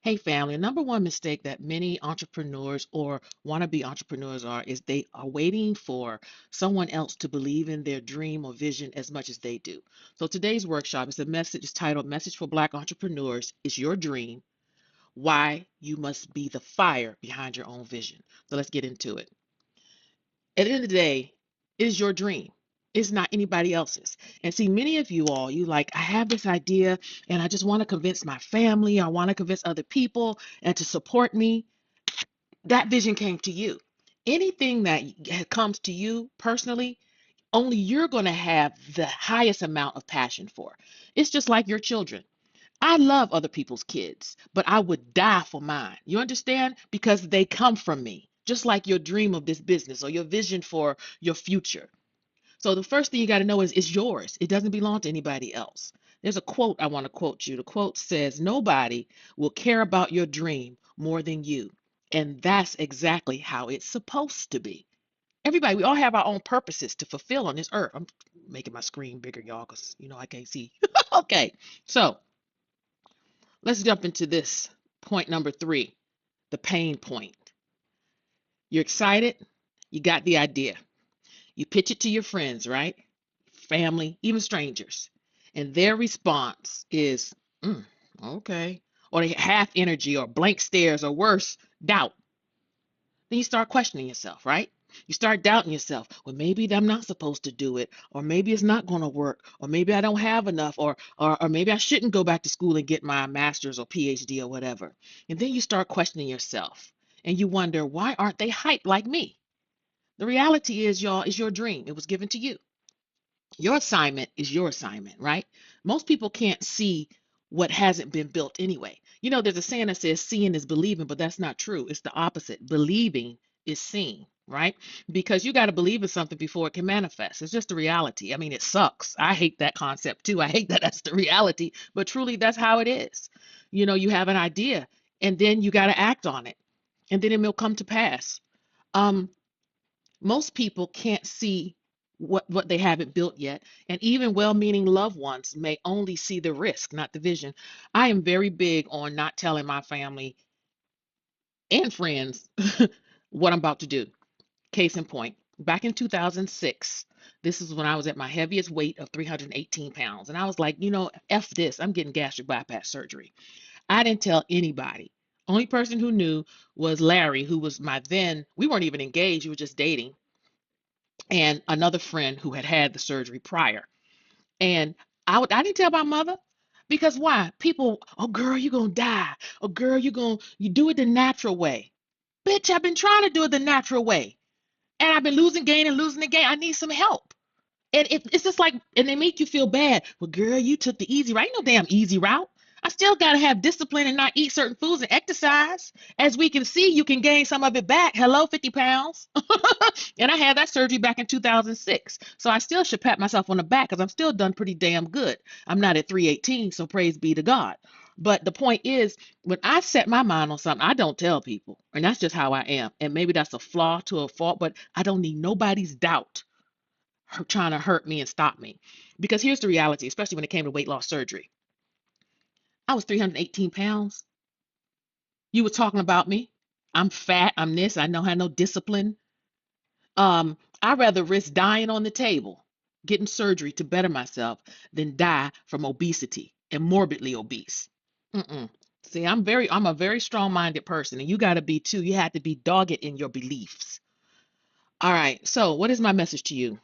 Hey, family, number one mistake that many entrepreneurs or wannabe entrepreneurs are is they are waiting for someone else to believe in their dream or vision as much as they do. So today's workshop is a message is titled Message for Black Entrepreneurs is Your Dream, Why You Must Be the Fire Behind Your Own Vision. So let's get into it. At the end of the day, it is your dream. It's not anybody else's. And see, many of you all, you like, I have this idea and I just want to convince my family, I want to convince other people and to support me. That vision came to you. Anything that comes to you personally, only you're going to have the highest amount of passion for. It's just like your children. I love other people's kids, but I would die for mine. You understand? Because they come from me, just like your dream of this business or your vision for your future. So the first thing you got to know is it's yours. It doesn't belong to anybody else. There's a quote I want to quote you. The quote says, "Nobody will care about your dream more than you." And that's exactly how it's supposed to be. Everybody, we all have our own purposes to fulfill on this earth. I'm making my screen bigger, y'all, because I can't see. Okay, so let's jump into this point number three, the pain point. You're excited, you got the idea. You pitch it to your friends, right? Family, even strangers. And their response is, okay. Or they half energy or blank stares or worse, doubt. Then you start questioning yourself, right? You start doubting yourself. Well, maybe I'm not supposed to do it, or maybe it's not going to work, or maybe I don't have enough, or maybe I shouldn't go back to school and get my master's or PhD or whatever. And then you start questioning yourself, and you wonder, why aren't they hyped like me? The reality is, y'all, is your dream. It was given to you. Your assignment is your assignment, right? Most people can't see what hasn't been built anyway. There's a saying that says seeing is believing, but that's not true. It's the opposite. Believing is seeing, right? Because you got to believe in something before it can manifest. It's just the reality. I mean, it sucks. I hate that concept too. I hate that that's the reality, but truly that's how it is. You have an idea and then you got to act on it and then it will come to pass. Um, Most people can't see what they haven't built yet, and even well-meaning loved ones may only see the risk, not the vision. I am very big on not telling my family and friends what I'm about to do. Case in point, back in 2006, this is when I was at my heaviest weight of 318 pounds, and I was like, F this, I'm getting gastric bypass surgery. I didn't tell anybody. Only person who knew was Larry, who was my then, we weren't even engaged, we were just dating, and another friend who had had the surgery prior. And I didn't tell my mother because why? People, oh girl, you're gonna die. Oh girl, you do it the natural way. Bitch, I've been trying to do it the natural way. And I've been losing gain and losing the gain. I need some help. And it's just like, and they make you feel bad. Well, girl, you took the easy route. Ain't no damn easy route. I still got to have discipline and not eat certain foods and exercise. As we can see, you can gain some of it back. Hello, 50 pounds. And I had that surgery back in 2006. So I still should pat myself on the back because I'm still done pretty damn good. I'm not at 318, so praise be to God. But the point is, when I set my mind on something, I don't tell people. And that's just how I am. And maybe that's a flaw to a fault, but I don't need nobody's doubt trying to hurt me and stop me. Because here's the reality, especially when it came to weight loss surgery. I was 318 pounds. You were talking about me. I'm fat. I'm this. I don't have no discipline. I'd rather risk dying on the table, getting surgery to better myself, than die from obesity and morbidly obese. Mm-mm. See, I'm a very strong-minded person, and you got to be too. You have to be dogged in your beliefs. All right. So, what is my message to you?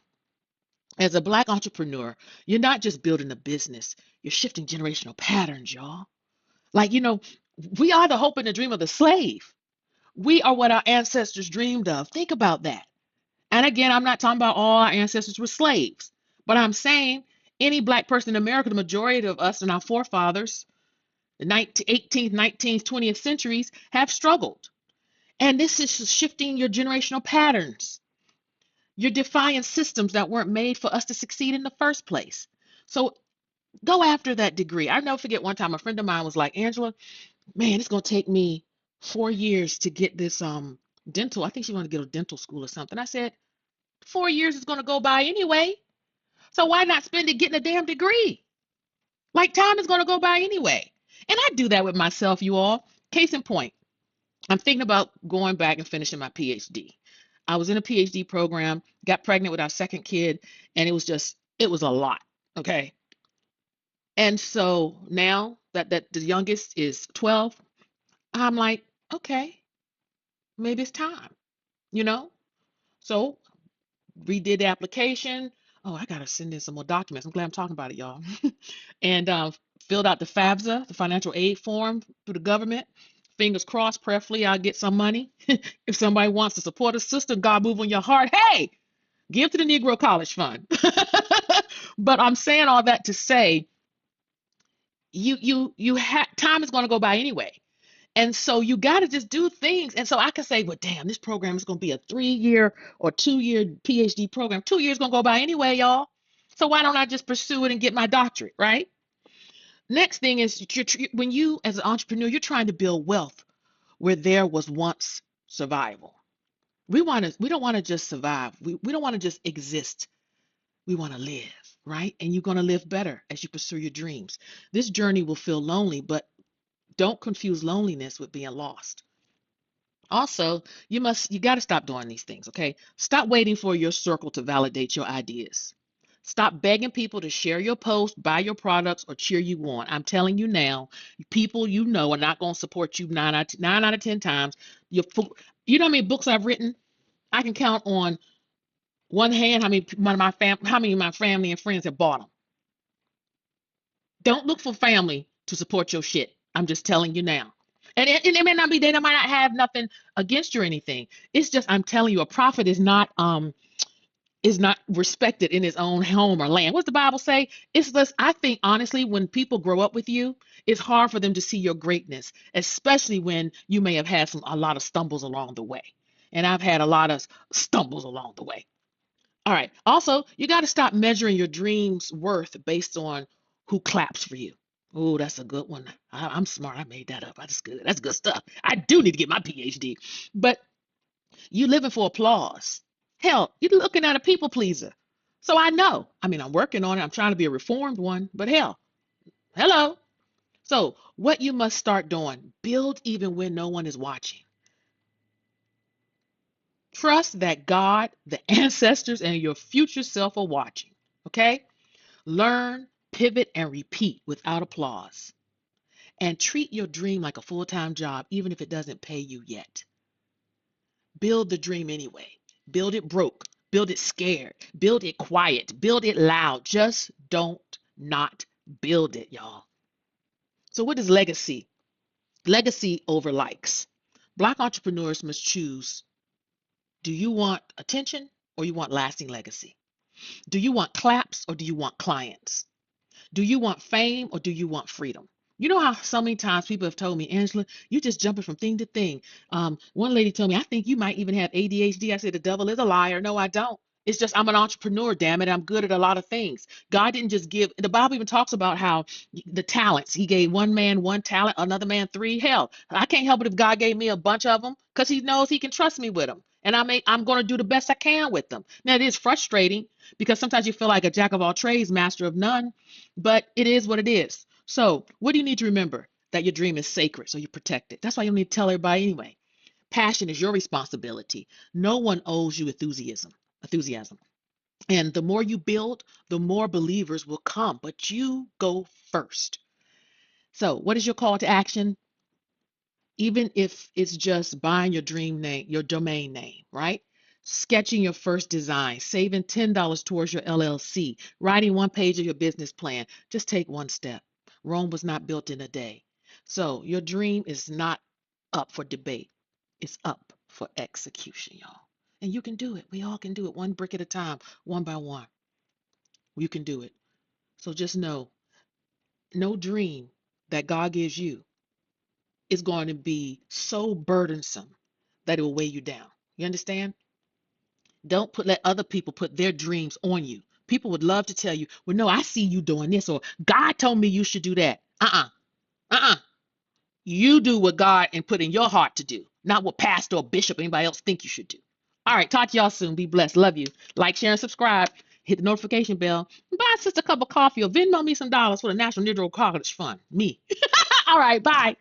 As a Black entrepreneur, you're not just building a business, you're shifting generational patterns, y'all. Like, we are the hope and the dream of the slave. We are what our ancestors dreamed of. Think about that. And again, I'm not talking about all our ancestors were slaves, but I'm saying any Black person in America, the majority of us and our forefathers, the 18th, 19th, 20th centuries, have struggled. And this is shifting your generational patterns. You're defying systems that weren't made for us to succeed in the first place. So go after that degree. I never forget one time a friend of mine was like, Angela, man, it's gonna take me 4 years to get this dental. I think she wanted to get a dental school or something. I said, 4 years is gonna go by anyway. So why not spend it getting a damn degree? Like time is gonna go by anyway. And I do that with myself, you all. Case in point, I'm thinking about going back and finishing my PhD. I was in a PhD program, got pregnant with our second kid, and it was a lot. Okay. And so now that the youngest is 12, I'm like, okay, maybe it's time, you know? So redid the application. Oh, I gotta send in some more documents. I'm glad I'm talking about it, y'all. And filled out the FAFSA, the financial aid form through the government. Fingers crossed, prayerfully, I'll get some money. If somebody wants to support a sister, God move on your heart. Hey, give to the Negro College Fund. But I'm saying all that to say, time is going to go by anyway. And so you got to just do things. And so I can say, well, damn, this program is going to be a 3 year or 2 year PhD program. 2 years going to go by anyway, y'all. So why don't I just pursue it and get my doctorate, right? Next thing is when you, as an entrepreneur, you're trying to build wealth where there was once survival. We don't want to just survive. We don't want to just exist. We want to live, right? And you're going to live better as you pursue your dreams. This journey will feel lonely, but don't confuse loneliness with being lost. Also, you got to stop doing these things, okay? Stop waiting for your circle to validate your ideas. Stop begging people to share your post, buy your products, or cheer you on. I'm telling you now, people you know are not going to support you 9 out of 10 times. You you know how many books I've written? I can count on one hand how many of my family and friends have bought them. Don't look for family to support your shit. I'm just telling you now. And it may not be they might not have nothing against you or anything. It's just I'm telling you, a prophet is not respected in his own home or land. What's the Bible say? It's just I think honestly, when people grow up with you, it's hard for them to see your greatness, especially when you may have had a lot of stumbles along the way. And I've had a lot of stumbles along the way. All right. Also, you got to stop measuring your dreams' worth based on who claps for you. Oh, that's a good one. I'm smart. I made that up. That's good. That's good stuff. I do need to get my PhD. But you living for applause. Hell, you're looking at a people pleaser. So I know. I mean, I'm working on it. I'm trying to be a reformed one. But hell, hello. So what you must start doing, build even when no one is watching. Trust that God, the ancestors, and your future self are watching. Okay? Learn, pivot, and repeat without applause. And treat your dream like a full time job, even if it doesn't pay you yet. Build the dream anyway. Build it broke. Build it scared. Build it quiet. Build it loud. Just don't not build it, y'all. So, what is legacy? Legacy over likes. Black entrepreneurs must choose, do you want attention or you want lasting legacy? Do you want claps or do you want clients? Do you want fame or do you want freedom? You know how so many times people have told me, Angela, you just jumping from thing to thing. One lady told me, I think you might even have ADHD. I said, the devil is a liar. No, I don't. It's just I'm an entrepreneur, damn it. I'm good at a lot of things. God didn't just give, the Bible even talks about how the talents, he gave one man one talent, another man three. Hell, I can't help it if God gave me a bunch of them because he knows he can trust me with them. And I'm going to do the best I can with them. Now, it is frustrating because sometimes you feel like a jack of all trades, master of none, but it is what it is. So, what do you need to remember? That your dream is sacred, so you protect it. That's why you don't need to tell everybody anyway. Passion is your responsibility. No one owes you enthusiasm. Enthusiasm. And the more you build, the more believers will come, but you go first. So, what is your call to action? Even if it's just buying your dream name, your domain name, right? Sketching your first design, saving $10 towards your LLC, writing one page of your business plan. Just take one step. Rome was not built in a day. So your dream is not up for debate, it's up for execution, y'all. And you can do it. We all can do it one brick at a time, one by one. You can do it. So just know no dream that God gives you is going to be so burdensome that it will weigh you down. You understand? Don't let other people put their dreams on you. People would love to tell you, well, no, I see you doing this, or God told me you should do that. Uh-uh. You do what God and put in your heart to do, not what pastor or bishop or anybody else think you should do. All right, talk to y'all soon. Be blessed. Love you. Like, share, and subscribe. Hit the notification bell. Buy a sister a cup of coffee or Venmo me some dollars for the National Negro College Fund. Me. All right, bye.